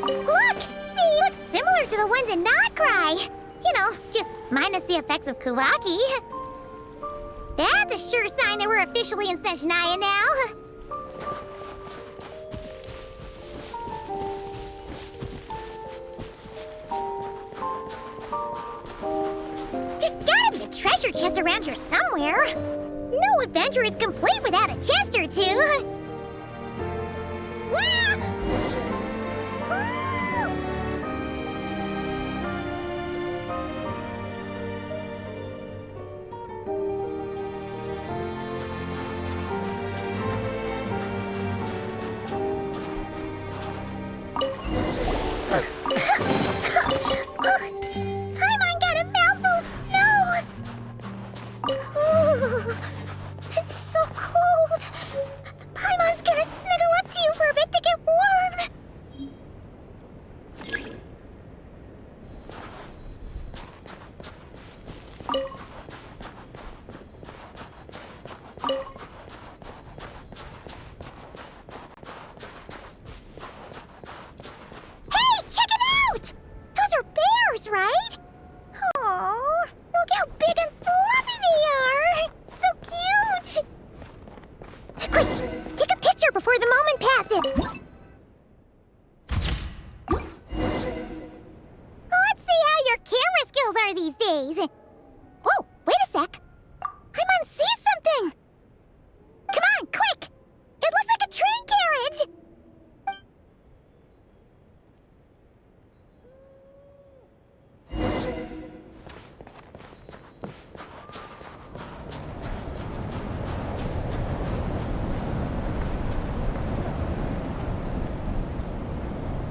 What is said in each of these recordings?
Look! They look similar to the ones in Not Cry. You know, just minus the effects of Kuvaki. That's a sure sign that we're officially in Snezhnaya now. There's gotta be a treasure chest around here somewhere. No adventure is complete without a chest or two. Wah! Paimon got a mouthful of snow! It's so cold! Paimon's gonna snuggle up to you for a bit to get warm! Hey, check it out! Those are bears, right? Aw, look how big and fluffy they are! So cute! Quick, take a picture before the moment passes! Let's see how your camera skills are these days! Oh, wait a sec! Paimon sees something! Come on, quick! It looks like a train carriage!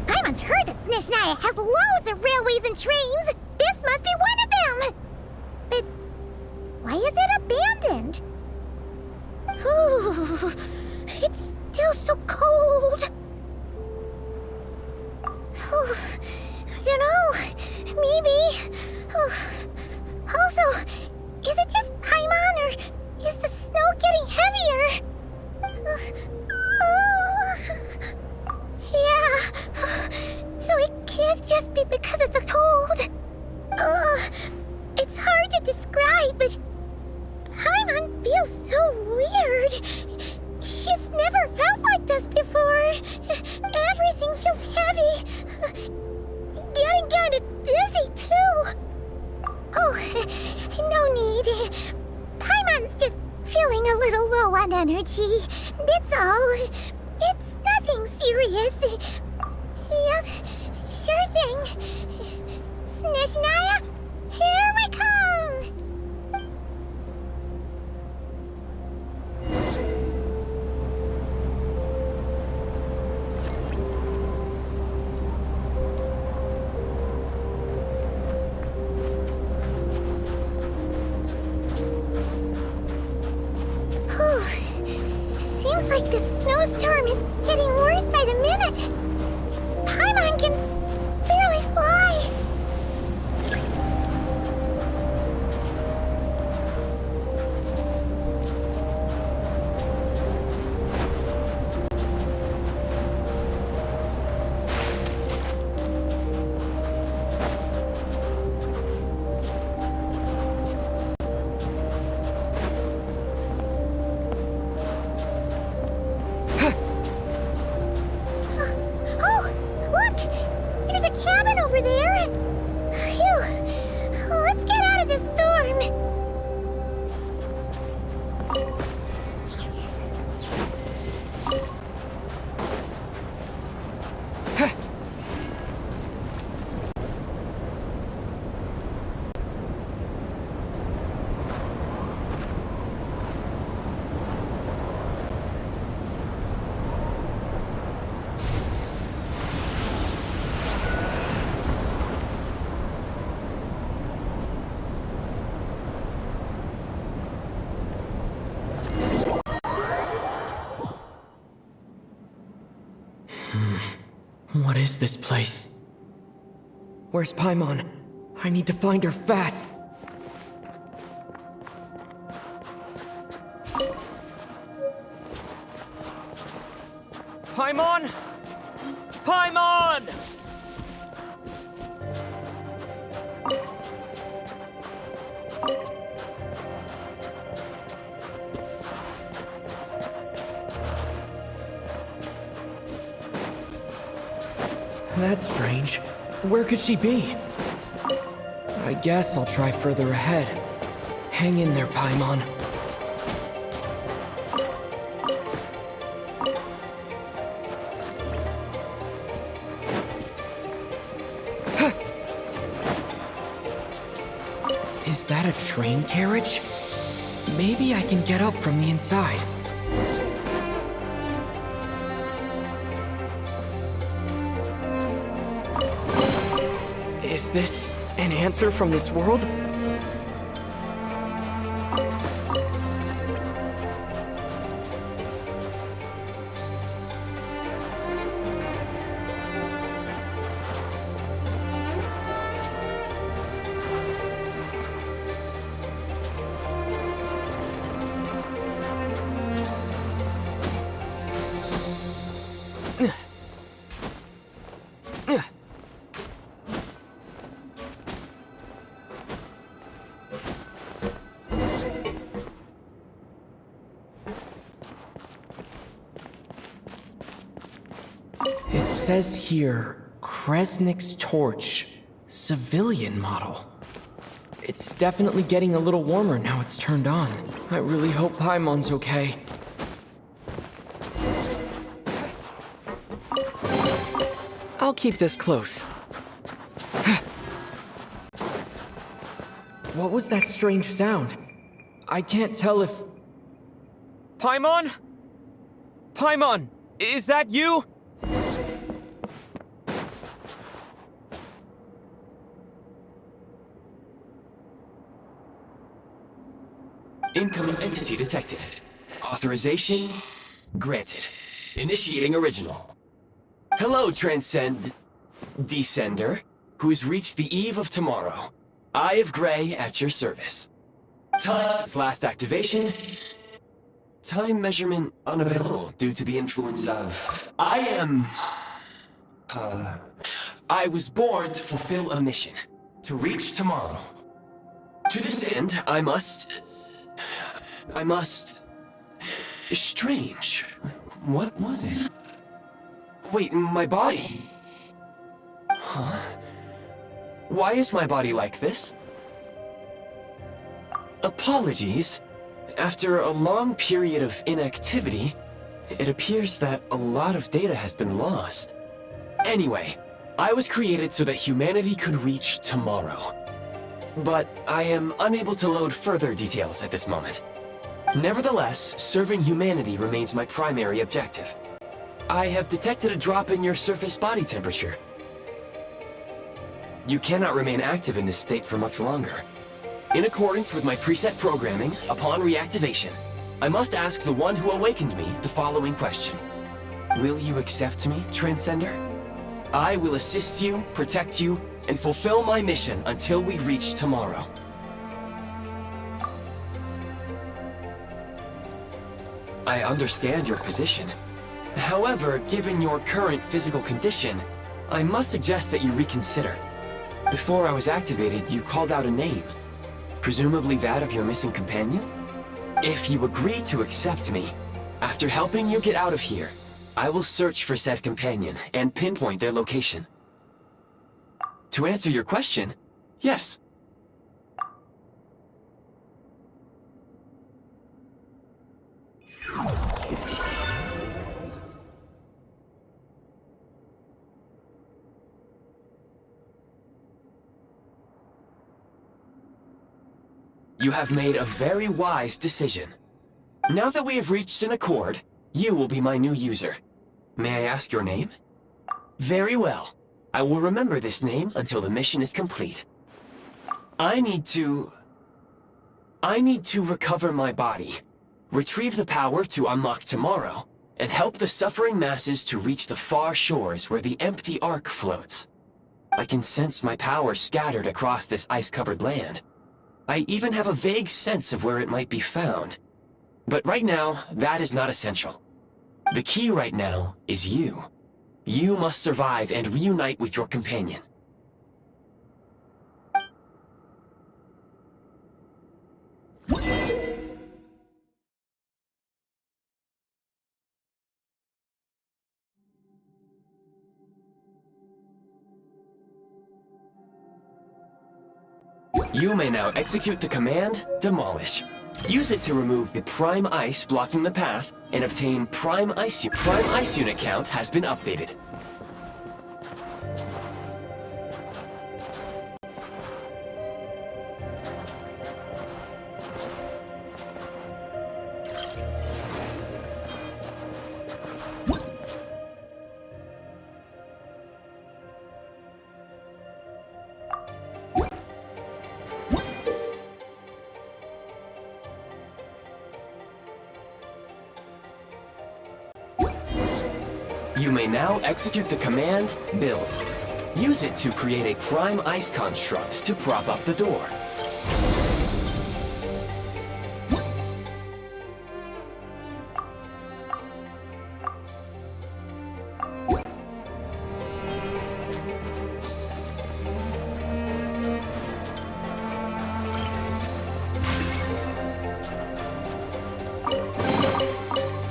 Paimon's heard that Snezhnaya has loads of railways and trains! This must be one of them! But why is it abandoned? Ooh, it's still so cold. Ooh, I don't know. Maybe. Ooh. Also, is it just Paimon or is the snow getting heavier? Yeah. So it can't just be because of the cold. It's hard to describe, but Paimon feels so weird. She's never felt like this before. Everything feels heavy. Getting kind of dizzy, too. Oh, no need. Paimon's just feeling a little low on energy. That's all. It's nothing serious. Yep, sure thing. Snezhnaya, here we come! Whew. Seems like the snowstorm is getting worse by the minute. Paimon can barely fly. Oh, look! There's a cabin over there. Phew. Let's get out of this storm. What is this place? Where's Paimon? I need to find her fast! Paimon! Paimon! That's strange. Where could she be? I guess I'll try further ahead. Hang in there, Paimon. Is that a train carriage? Maybe I can get up from the inside. Is this an answer from this world? It says here, Kresnik's torch, civilian model. It's definitely getting a little warmer now it's turned on. I really hope Paimon's okay. I'll keep this close. What was that strange sound? I can't tell if... Paimon? Paimon, is that you? Incoming entity detected. Authorization granted. Initiating original. Hello, Descender, who's reached the eve of tomorrow. Eye of Grey at your service. Time since last activation. Time measurement unavailable due to the influence of... I was born to fulfill a mission. To reach tomorrow. To this end, I must... Strange. What was it? Wait, my body? Huh? Why is my body like this? Apologies. After a long period of inactivity, it appears that a lot of data has been lost. Anyway, I was created so that humanity could reach tomorrow. But I am unable to load further details at this moment. Nevertheless, serving humanity remains my primary objective. I have detected a drop in your surface body temperature. You cannot remain active in this state for much longer. In accordance with my preset programming, upon reactivation, I must ask the one who awakened me the following question. Will you accept me, Transcender? I will assist you, protect you, and fulfill my mission until we reach tomorrow. I understand your position. However, given your current physical condition, I must suggest that you reconsider. Before I was activated, you called out a name. Presumably that of your missing companion? If you agree to accept me, after helping you get out of here, I will search for said companion and pinpoint their location. To answer your question, yes. You have made a very wise decision. Now that we have reached an accord, you will be my new user. May I ask your name? Very well. I will remember this name until the mission is complete. I need to recover my body, retrieve the power to unlock tomorrow, and help the suffering masses to reach the far shores where the empty Ark floats. I can sense my power scattered across this ice-covered land. I even have a vague sense of where it might be found. But right now, that is not essential. The key right now is you. You must survive and reunite with your companion. You may now execute the command, Demolish. Use it to remove the prime ice blocking the path and obtain prime ice unit count has been updated. You may now execute the command, Build. Use it to create a prime ice construct to prop up the door.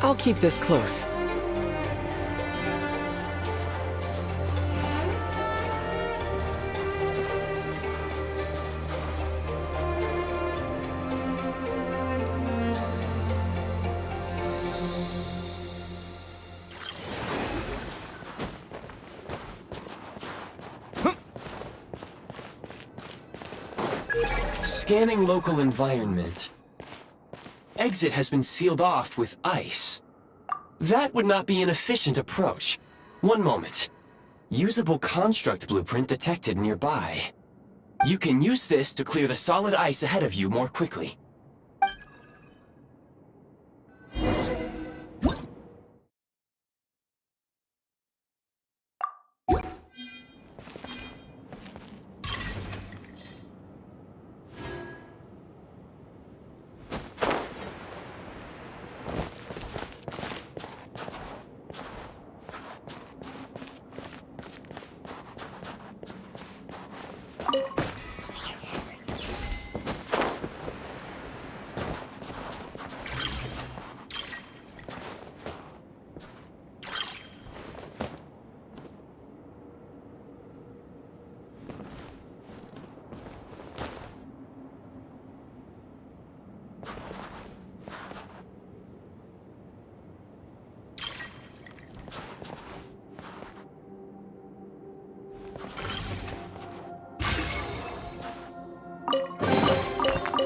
I'll keep this close. Scanning local environment. Exit has been sealed off with ice. That would not be an efficient approach. One moment. Usable construct blueprint detected nearby. You can use this to clear the solid ice ahead of you more quickly.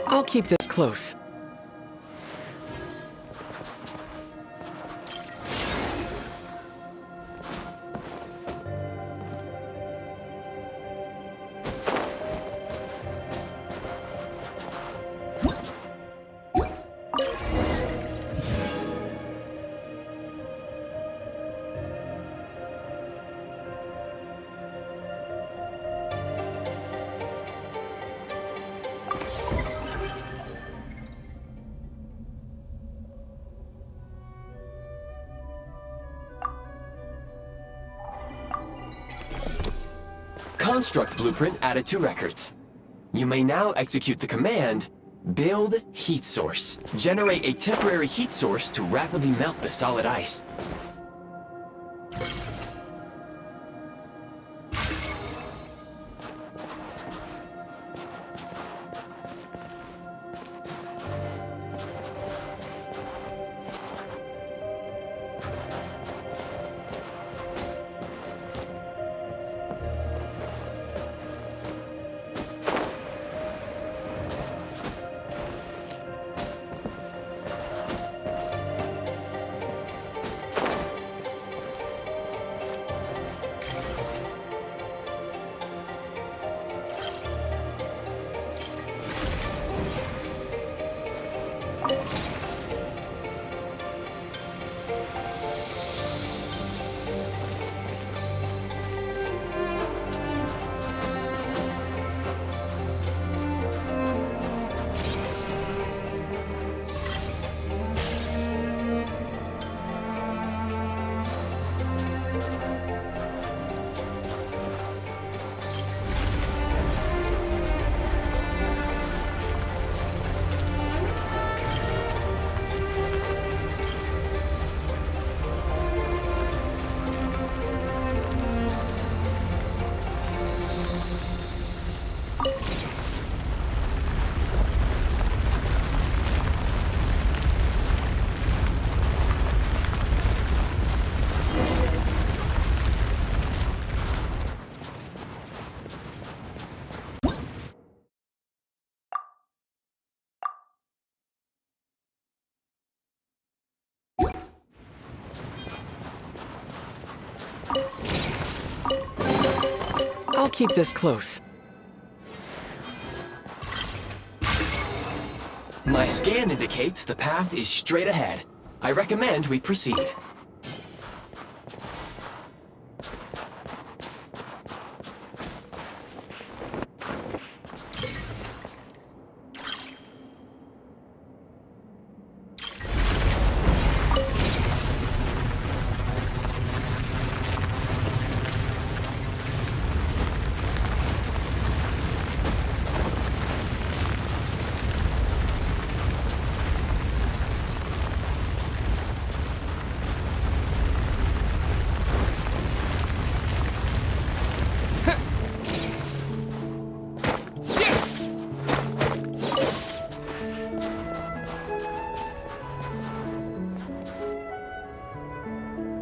I'll keep this close. Construct blueprint added to records. You may now execute the command, Build Heat Source. Generate a temporary heat source to rapidly melt the solid ice. I'll keep this close. My scan indicates the path is straight ahead. I recommend we proceed.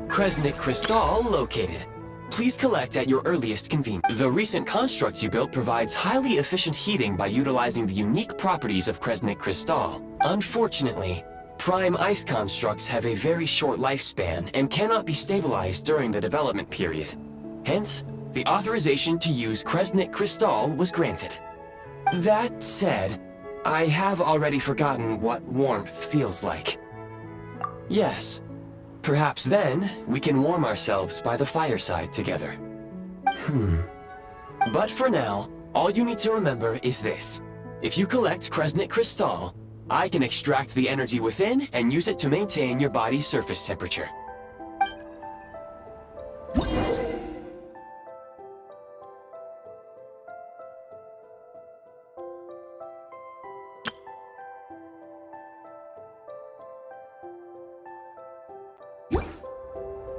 Kresnik Crystal located. Please collect at your earliest convenience. The recent construct you built provides highly efficient heating by utilizing the unique properties of Kresnik Crystal. Unfortunately, prime ice constructs have a very short lifespan and cannot be stabilized during the development period. Hence, the authorization to use Kresnik Crystal was granted. That said, I have already forgotten what warmth feels like. Yes. Perhaps then, we can warm ourselves by the fireside together. But for now, all you need to remember is this. If you collect Kresnik Crystal, I can extract the energy within and use it to maintain your body's surface temperature.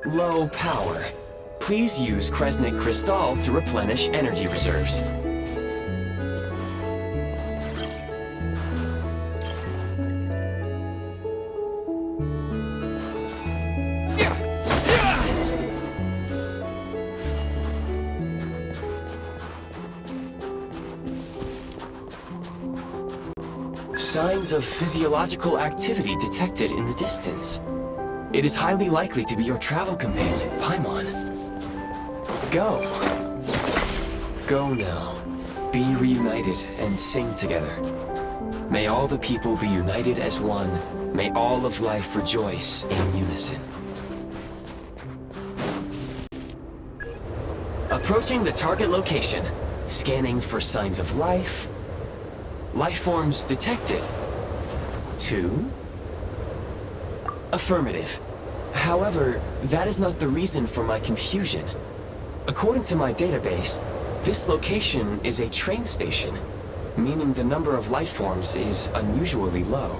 Low power. Please use Kresnik Crystal to replenish energy reserves. Signs of physiological activity detected in the distance. It is highly likely to be your travel companion, Paimon. Go. Go now. Be reunited and sing together. May all the people be united as one. May all of life rejoice in unison. Approaching the target location. Scanning for signs of life. Life forms detected. 2. Affirmative. However, that is not the reason for my confusion. According to my database, this location is a train station, meaning the number of life forms is unusually low.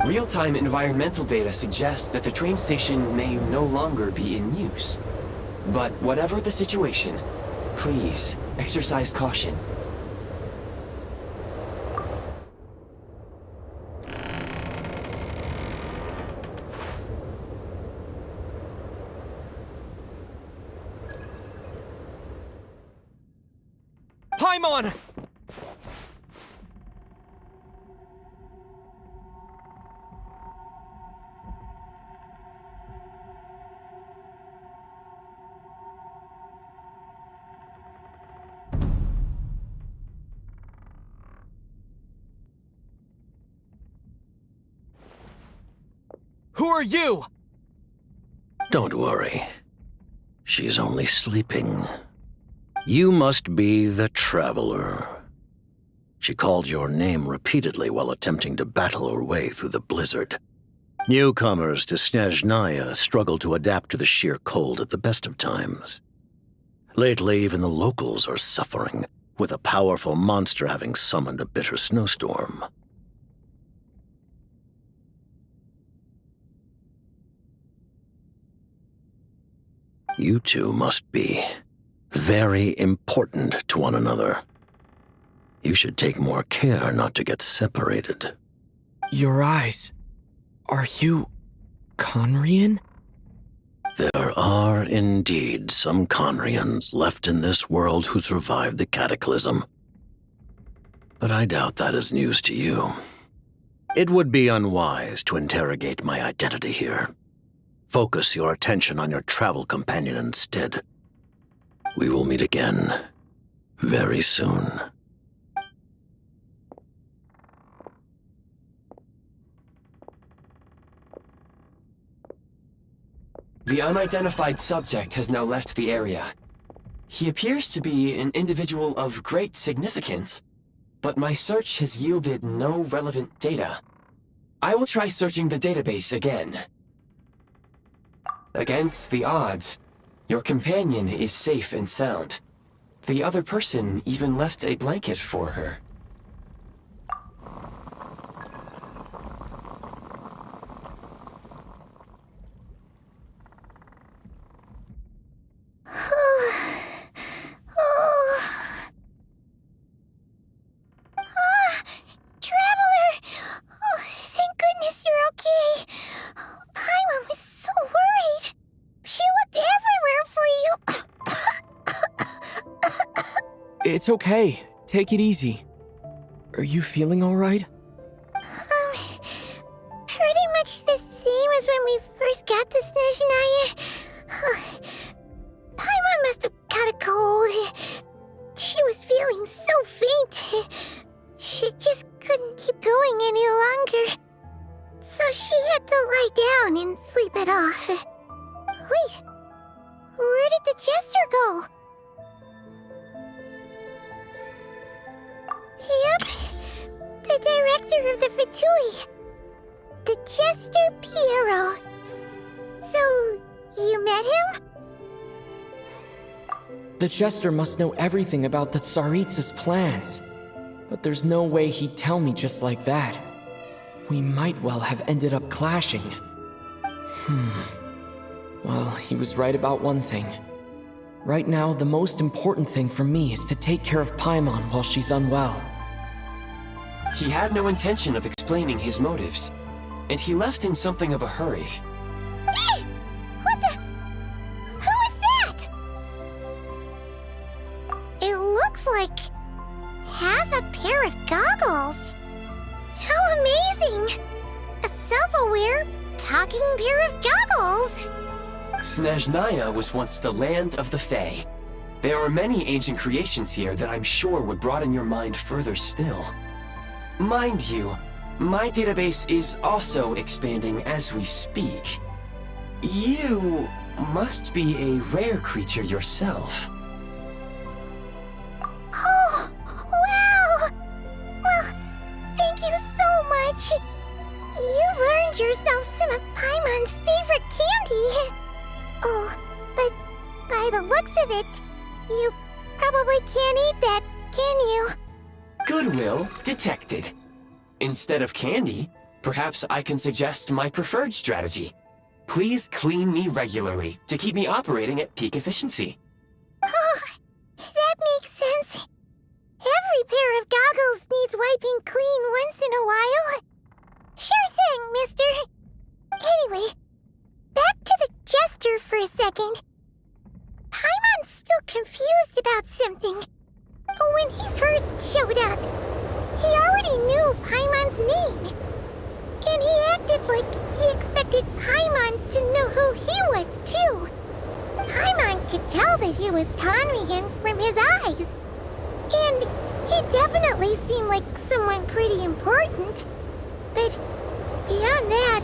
Real-time environmental data suggests that the train station may no longer be in use. But whatever the situation, please exercise caution. Paimon! Who are you? Don't worry. She's only sleeping. You must be the Traveler. She called your name repeatedly while attempting to battle her way through the blizzard. Newcomers to Snezhnaya struggle to adapt to the sheer cold at the best of times. Lately, even the locals are suffering, with a powerful monster having summoned a bitter snowstorm. You two must be very important to one another. You should take more care not to get separated. Your eyes. Are you Conrian? There are indeed some Conrians left in this world who survived the cataclysm. But I doubt that is news to you. It would be unwise to interrogate my identity here. Focus your attention on your travel companion instead. We will meet again, very soon. The unidentified subject has now left the area. He appears to be an individual of great significance, but my search has yielded no relevant data. I will try searching the database again. Against the odds, your companion is safe and sound. The other person even left a blanket for her. It's okay. Take it easy. Are you feeling all right? Pretty much the same as when we first got to Snezhnaya. Paimon must have caught a cold. She was feeling so faint. She just couldn't keep going any longer. So she had to lie down and sleep it off. Wait, where did the jester go? Yep, the director of the Fatui. The Jester Piero. So, you met him? The Jester must know everything about the Tsaritsa's plans. But there's no way he'd tell me just like that. We might well have ended up clashing. Well, he was right about one thing. Right now, the most important thing for me is to take care of Paimon while she's unwell. He had no intention of explaining his motives, and he left in something of a hurry. Hey! What the? Who is that? It looks like half a pair of goggles. How amazing! A self-aware, talking pair of goggles. Snezhnaya was once the land of the Fae. There are many ancient creations here that I'm sure would broaden your mind further still. Mind you, my database is also expanding as we speak. You must be a rare creature yourself. Oh, wow! Well, thank you so much. You've earned yourself some of Paimon's favorite candy. Oh, but by the looks of it, you probably can't eat that, can you? Goodwill detected. Instead of candy, perhaps I can suggest my preferred strategy. Please clean me regularly to keep me operating at peak efficiency. Oh, that makes sense. Every pair of goggles needs wiping clean once in a while. Sure thing, mister. Anyway, back to the Jester for a second. Paimon's still confused about something. When he first showed up, he already knew Paimon's name. And he acted like he expected Paimon to know who he was, too. Paimon could tell that he was Conrian from his eyes. And he definitely seemed like someone pretty important. But beyond that,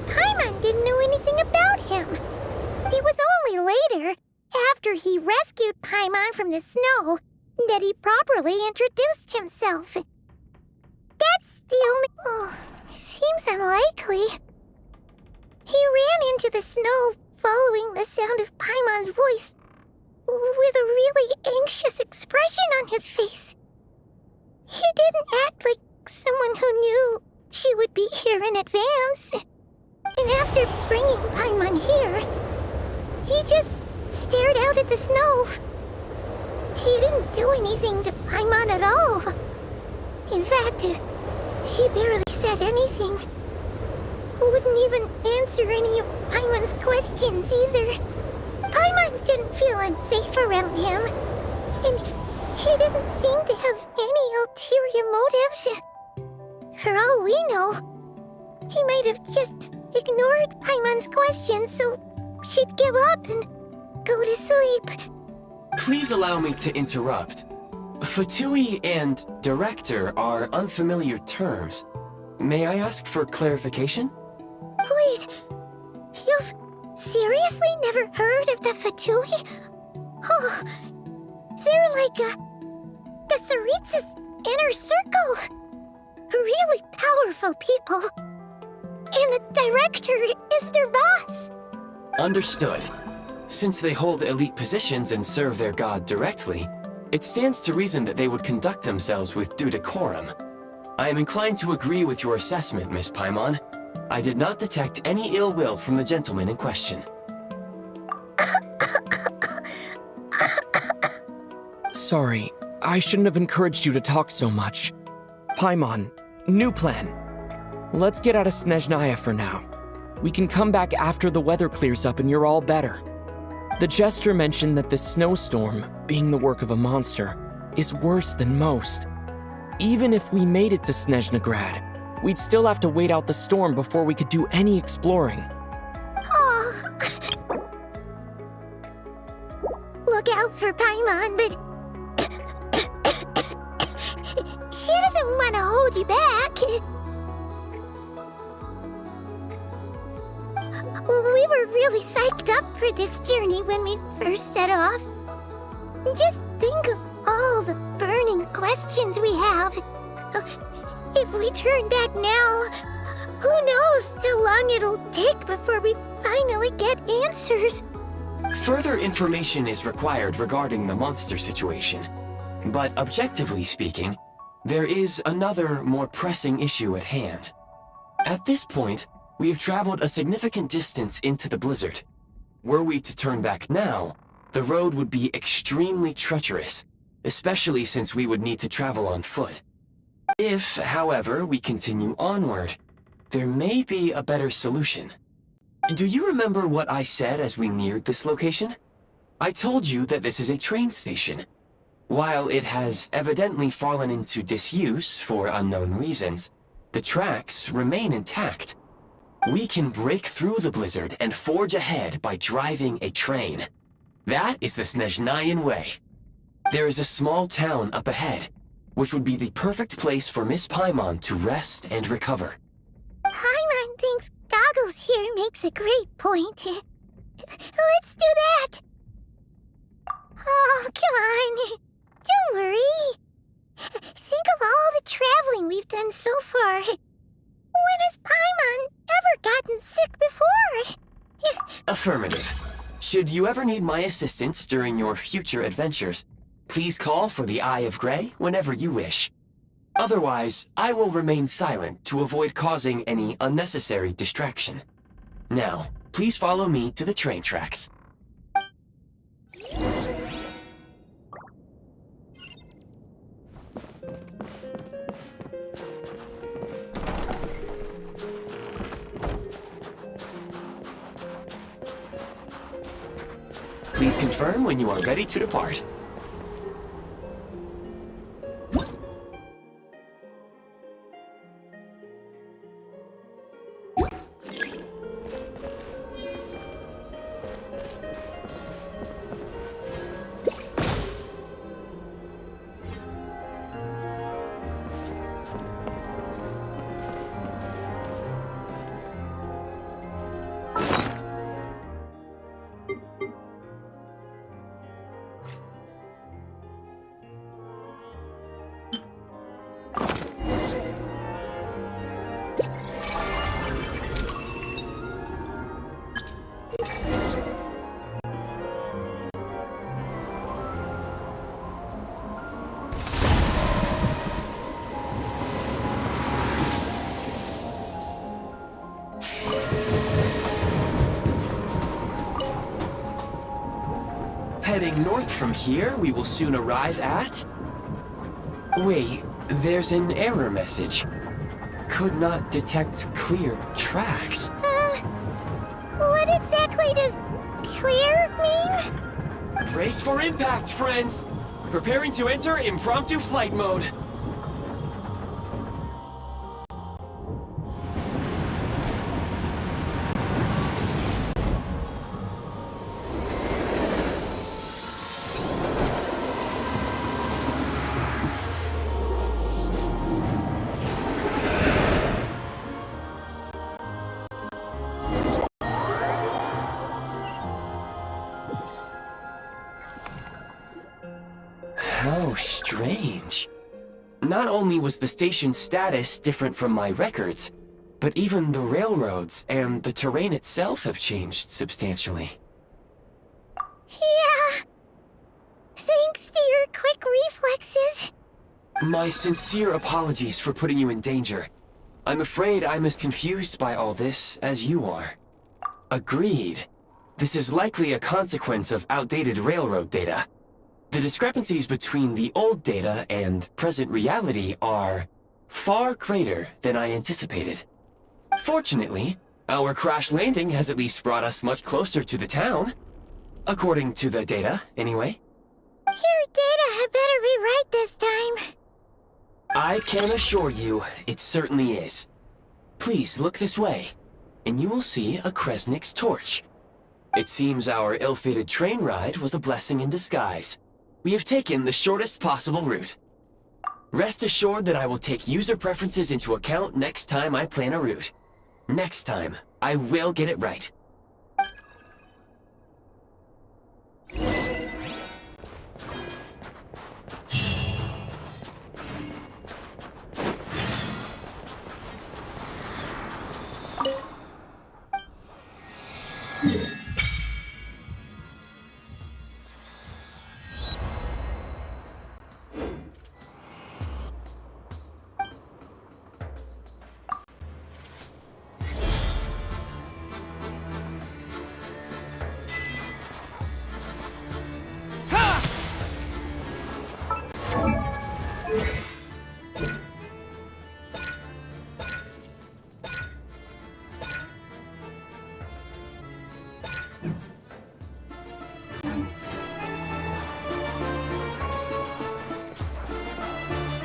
Paimon didn't know anything about him. It was only later, after he rescued Paimon from the snow, that he properly introduced himself. That's the only... Oh, seems unlikely. He ran into the snow following the sound of Paimon's voice, with a really anxious expression on his face. He didn't act like someone who knew she would be here in advance. And after bringing Paimon here, he just stared out at the snow. He didn't do anything to Paimon at all. In fact, he barely said anything. Wouldn't even answer any of Paimon's questions either. Paimon didn't feel unsafe around him, and he didn't seem to have any ulterior motives. For all we know, he might have just ignored Paimon's questions so she'd give up and go to sleep. Please allow me to interrupt. Fatui and director are unfamiliar terms. May I ask for clarification? Wait, you've seriously never heard of the Fatui? Oh, they're like the Tsarits's inner circle. Really powerful people. And the director is their boss. Understood. Since they hold elite positions and serve their god directly, it stands to reason that they would conduct themselves with due decorum. I am inclined to agree with your assessment, Miss Paimon. I did not detect any ill will from the gentleman in question. Sorry, I shouldn't have encouraged you to talk so much. Paimon, new plan. Let's get out of Snezhnaya for now. We can come back after the weather clears up and you're all better. The jester mentioned that this snowstorm, being the work of a monster, is worse than most. Even if we made it to Snezhnegrad, we'd still have to wait out the storm before we could do any exploring. Oh. Look out for Paimon, but she doesn't want to hold you back. We were really psyched up for this journey when we first set off. Just think of all the burning questions we have. If we turn back now, who knows how long it'll take before we finally get answers. Further information is required regarding the monster situation. But objectively speaking, there is another, more pressing issue at hand. At this point, we have traveled a significant distance into the blizzard. Were we to turn back now, the road would be extremely treacherous, especially since we would need to travel on foot. If, however, we continue onward, there may be a better solution. Do you remember what I said as we neared this location? I told you that this is a train station. While it has evidently fallen into disuse for unknown reasons, the tracks remain intact. We can break through the blizzard and forge ahead by driving a train. That is the Snezhnayan way. There is a small town up ahead, which would be the perfect place for Miss Paimon to rest and recover. Paimon thinks Goggles here makes a great point. Let's do that. Oh, come on. Don't worry. Think of all the traveling we've done so far. When has Paimon ever gotten sick before? Affirmative. Should you ever need my assistance during your future adventures, please call for the Eye of Grey whenever you wish. Otherwise, I will remain silent to avoid causing any unnecessary distraction. Now, please follow me to the train tracks. Please confirm when you are ready to depart. Heading north from here, we will soon arrive at... Wait, there's an error message. Could not detect clear tracks. What exactly does clear mean? Brace for impact, friends! Preparing to enter impromptu flight mode. strange. Not only was the station's status different from my records, but even the railroads and the terrain itself have changed substantially. Yeah. Thanks to your quick reflexes. My sincere apologies for putting you in danger. I'm afraid I'm as confused by all this as you are. Agreed. This is likely a consequence of outdated railroad data. The discrepancies between the old data and present reality are far greater than I anticipated. Fortunately, our crash landing has at least brought us much closer to the town. According to the data, anyway. Your data had better be right this time. I can assure you, it certainly is. Please look this way, and you will see a Kresnik's torch. It seems our ill-fated train ride was a blessing in disguise. We have taken the shortest possible route. Rest assured that I will take user preferences into account next time I plan a route. Next time, I will get it right.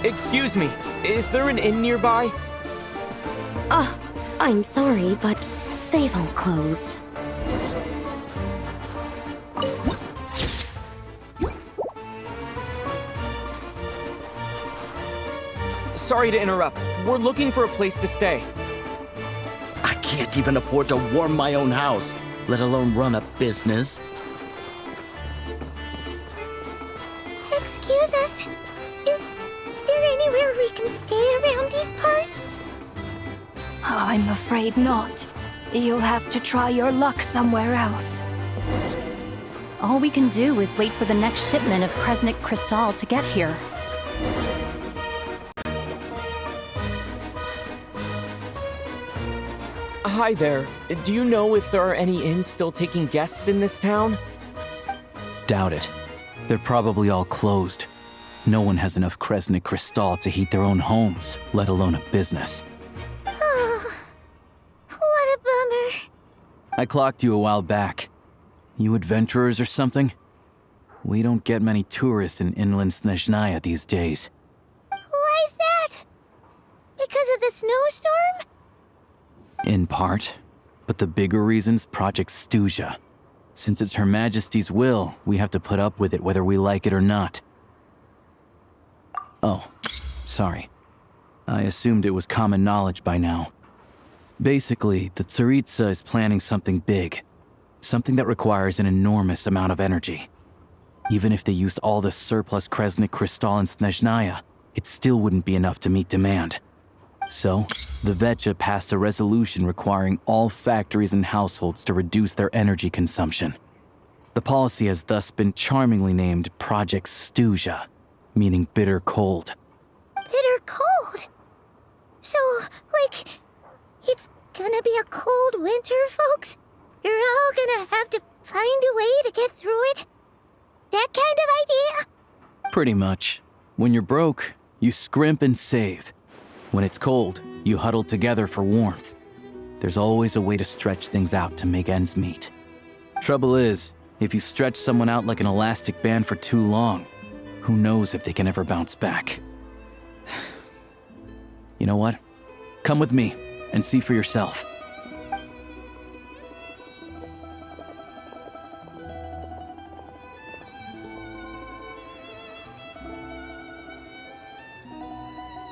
Excuse me, is there an inn nearby? I'm sorry, but they've all closed. Sorry to interrupt. We're looking for a place to stay. I can't even afford to warm my own house, let alone run a business. Excuse us. Is there anywhere we can stay around these parts? I'm afraid not. You'll have to try your luck somewhere else. All we can do is wait for the next shipment of Kresnik Crystal to get here. Hi there. Do you know if there are any inns still taking guests in this town? Doubt it. They're probably all closed. No one has enough Kresnik Crystal to heat their own homes, let alone a business. Oh, what a bummer. I clocked you a while back. You adventurers or something? We don't get many tourists in inland Snezhnaya these days. Why is that? Because of the snowstorm? In part. But the bigger reason's Project Stuzha. Since it's Her Majesty's will, we have to put up with it whether we like it or not. Oh, sorry. I assumed it was common knowledge by now. Basically, the Tsaritsa is planning something big. Something that requires an enormous amount of energy. Even if they used all the surplus Kresnik Crystal in Snezhnaya, it still wouldn't be enough to meet demand. So, the Vecha passed a resolution requiring all factories and households to reduce their energy consumption. The policy has thus been charmingly named Project Stuzha, meaning bitter cold. Bitter cold? So, like, it's gonna be a cold winter, folks? You're all gonna have to find a way to get through it? That kind of idea? Pretty much. When you're broke, you scrimp and save. When it's cold, you huddle together for warmth. There's always a way to stretch things out to make ends meet. Trouble is, if you stretch someone out like an elastic band for too long, who knows if they can ever bounce back. You know what? Come with me and see for yourself.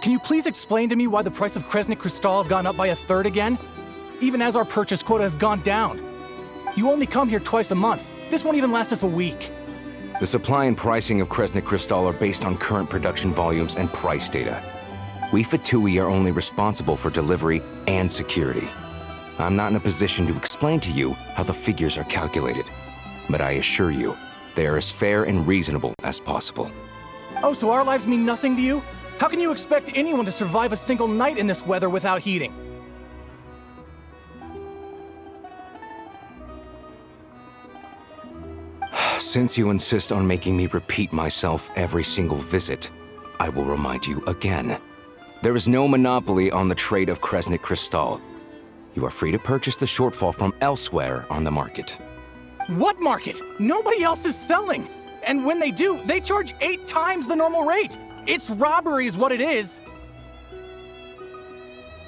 Can you please explain to me why the price of Kresnik Crystal has gone up by 1/3 again? Even as our purchase quota has gone down. You only come here twice a month. This won't even last us a week. The supply and pricing of Kresnik Crystal are based on current production volumes and price data. We Fatui are only responsible for delivery and security. I'm not in a position to explain to you how the figures are calculated, but I assure you, they are as fair and reasonable as possible. Oh, so our lives mean nothing to you? How can you expect anyone to survive a single night in this weather without heating? Since you insist on making me repeat myself every single visit, I will remind you again. There is no monopoly on the trade of Kresnik Crystal. You are free to purchase the shortfall from elsewhere on the market. What market? Nobody else is selling! And when they do, they charge 8 times the normal rate! It's robbery is what it is!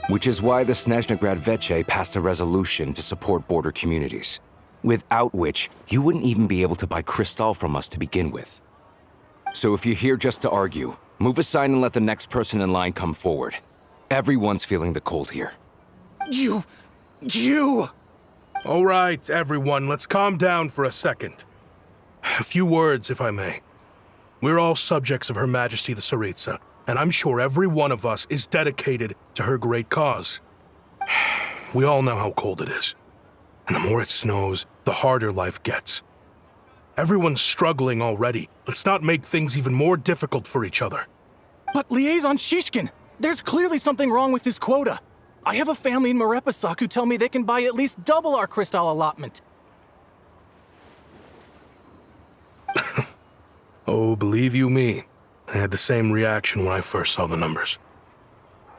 Which is why the Snezhnegrad Veche passed a resolution to support border communities, without which you wouldn't even be able to buy Crystal from us to begin with. So if you're here just to argue, move aside and let the next person in line come forward. Everyone's feeling the cold here. You... All right, everyone, let's calm down for a second. A few words, if I may. We're all subjects of Her Majesty the Tsaritsa, and I'm sure every one of us is dedicated to her great cause. We all know how cold it is. And the more it snows, the harder life gets. Everyone's struggling already. Let's not make things even more difficult for each other. But Liaison Shishkin, there's clearly something wrong with this quota. I have a family in Marepasak who tell me they can buy at least double our Crystal allotment. Oh, believe you me, I had the same reaction when I first saw the numbers.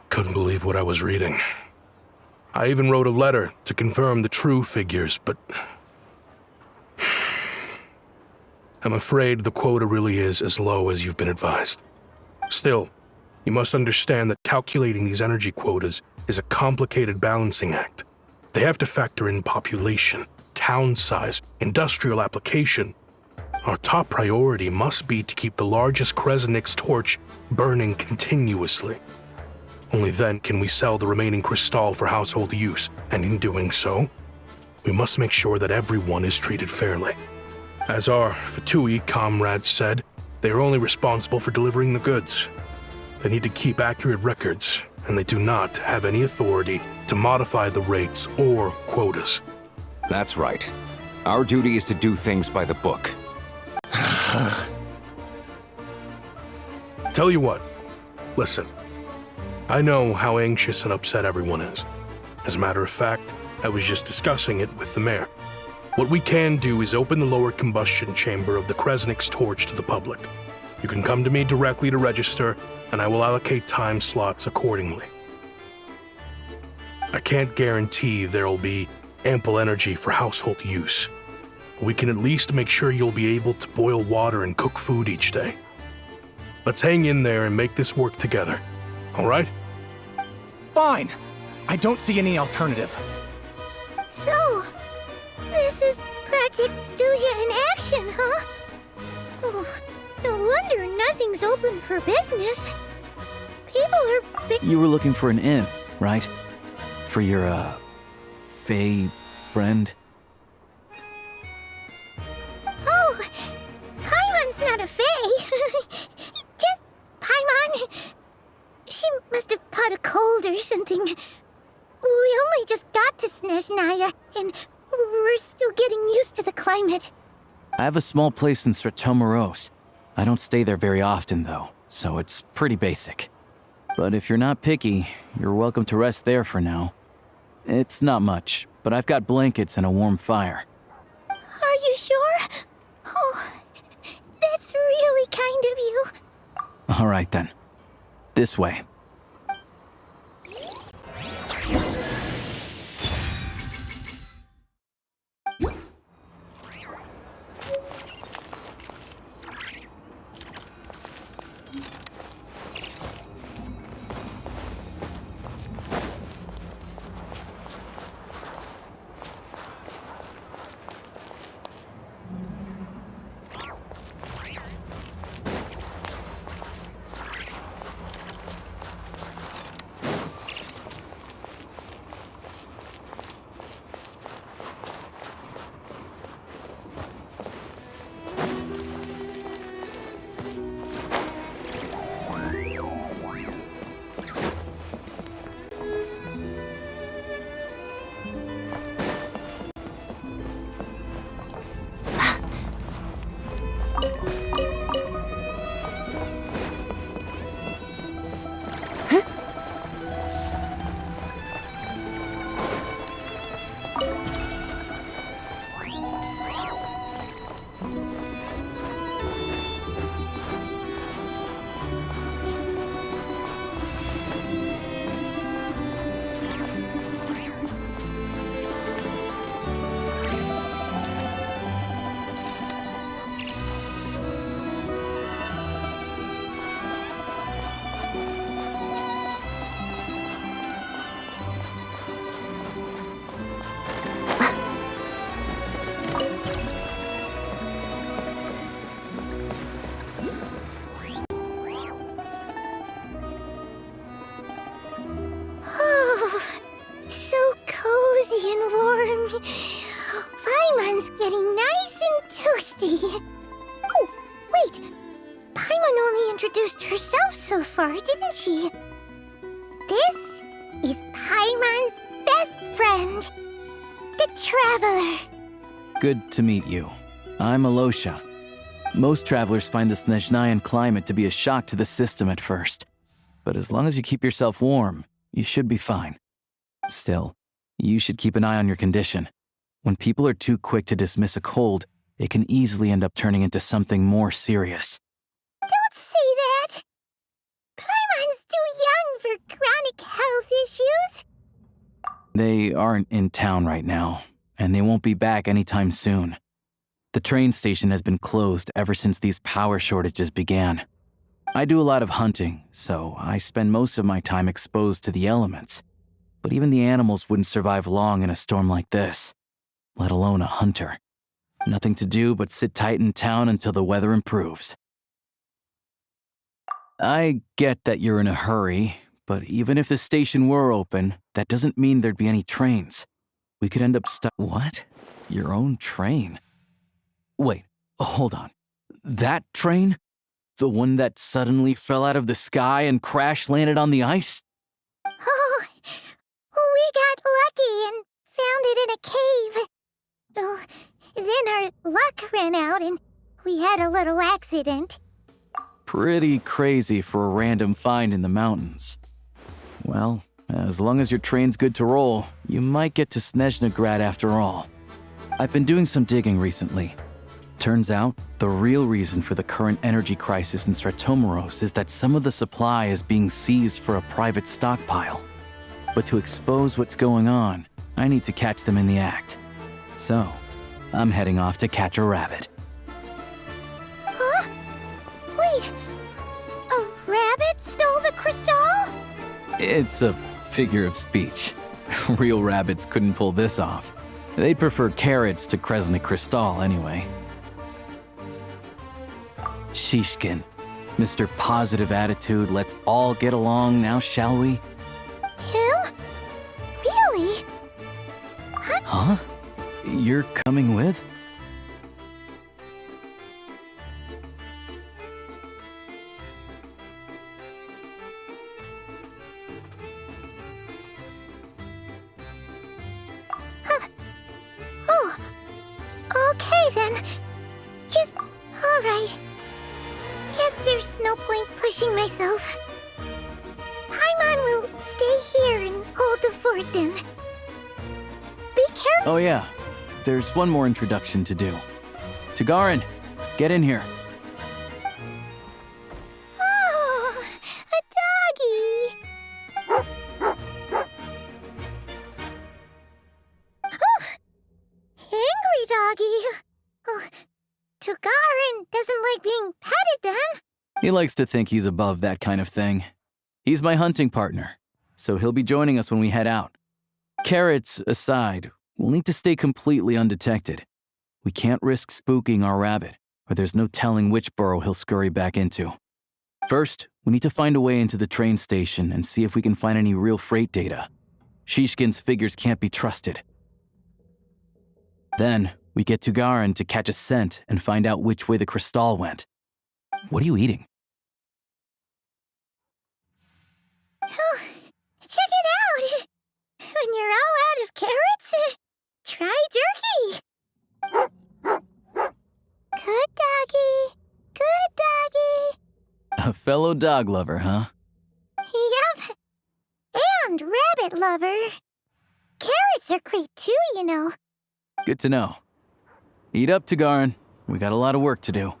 Couldn't believe what I was reading. I even wrote a letter to confirm the true figures, but... I'm afraid the quota really is as low as you've been advised. Still, you must understand that calculating these energy quotas is a complicated balancing act. They have to factor in population, town size, industrial application. Our top priority must be to keep the largest Kresnik's torch burning continuously. Only then can we sell the remaining Crystal for household use, and in doing so, we must make sure that everyone is treated fairly. As our Fatui comrades said, they are only responsible for delivering the goods. They need to keep accurate records, and they do not have any authority to modify the rates or quotas. That's right. Our duty is to do things by the book. Tell you what, listen. I know how anxious and upset everyone is. As a matter of fact, I was just discussing it with the mayor. What we can do is open the lower combustion chamber of the Kresnik's torch to the public. You can come to me directly to register, and I will allocate time slots accordingly. I can't guarantee there'll be ample energy for household use. We can at least make sure you'll be able to boil water and cook food each day. Let's hang in there and make this work together, all right? Fine. I don't see any alternative. So, this is Project Stuja in action, huh? Oh, no wonder nothing's open for business. People are big. You were looking for an inn, right? For your, Fae friend? Oh, Paimon's not a fae. Just Paimon. She must have caught a cold or something. We only just got to Snezhnaya, and we're still getting used to the climate. I have a small place in Stratomaros. I don't stay there very often, though, so it's pretty basic. But if you're not picky, you're welcome to rest there for now. It's not much, but I've got blankets and a warm fire. Are you sure? Oh, that's really kind of you. All right, then. This way. far, didn't she? This is Paimon's best friend, the Traveler. Good to meet you. I'm Alosha. Most travelers find the Snezhnayan climate to be a shock to the system at first. But as long as you keep yourself warm, you should be fine. Still, you should keep an eye on your condition. When people are too quick to dismiss a cold, it can easily end up turning into something more serious. Don't say that! Paimon's too young for chronic health issues. They aren't in town right now, and they won't be back anytime soon. The train station has been closed ever since these power shortages began. I do a lot of hunting, so I spend most of my time exposed to the elements. But even the animals wouldn't survive long in a storm like this, let alone a hunter. Nothing to do but sit tight in town until the weather improves. I get that you're in a hurry, but even if the station were open, that doesn't mean there'd be any trains. We could end up stuck. What? Your own train? Wait, hold on. That train? The one that suddenly fell out of the sky and crash-landed on the ice? Oh, we got lucky and found it in a cave. Oh, then our luck ran out and we had a little accident. Pretty crazy for a random find in the mountains. Well, as long as your train's good to roll, you might get to Snezhnagrad after all. I've been doing some digging recently. Turns out, the real reason for the current energy crisis in Stratomaros is that some of the supply is being seized for a private stockpile. But to expose what's going on, I need to catch them in the act. So, I'm heading off to catch a rabbit. Huh? Wait, a rabbit stole the crystal? It's a figure of speech. Real rabbits couldn't pull this off. They'd prefer carrots to Kresnik Crystal anyway. Shishkin, Mr. Positive Attitude, let's all get along now, shall we? Him? Really? Huh? You're coming with? Oh, okay then. Just, alright. Guess there's no point pushing myself. Paimon will stay here and hold the fort then. Be careful. Oh yeah, there's one more introduction to do. Tagarin, get in here. Oh, a doggy. Oh, angry doggy. Oh, Tagarin doesn't like being petted then. He likes to think he's above that kind of thing. He's my hunting partner, so he'll be joining us when we head out. Carrots aside, we'll need to stay completely undetected. We can't risk spooking our rabbit, or there's no telling which burrow he'll scurry back into. First, we need to find a way into the train station and see if we can find any real freight data. Shishkin's figures can't be trusted. Then, we get Tugarin to catch a scent and find out which way the crystal went. What are you eating? Oh, check it out. When you're all out of carrots, try turkey. Good doggy. Good doggy. A fellow dog lover, huh? Yep. And rabbit lover. Carrots are great too, you know. Good to know. Eat up, Tugarin. We got a lot of work to do.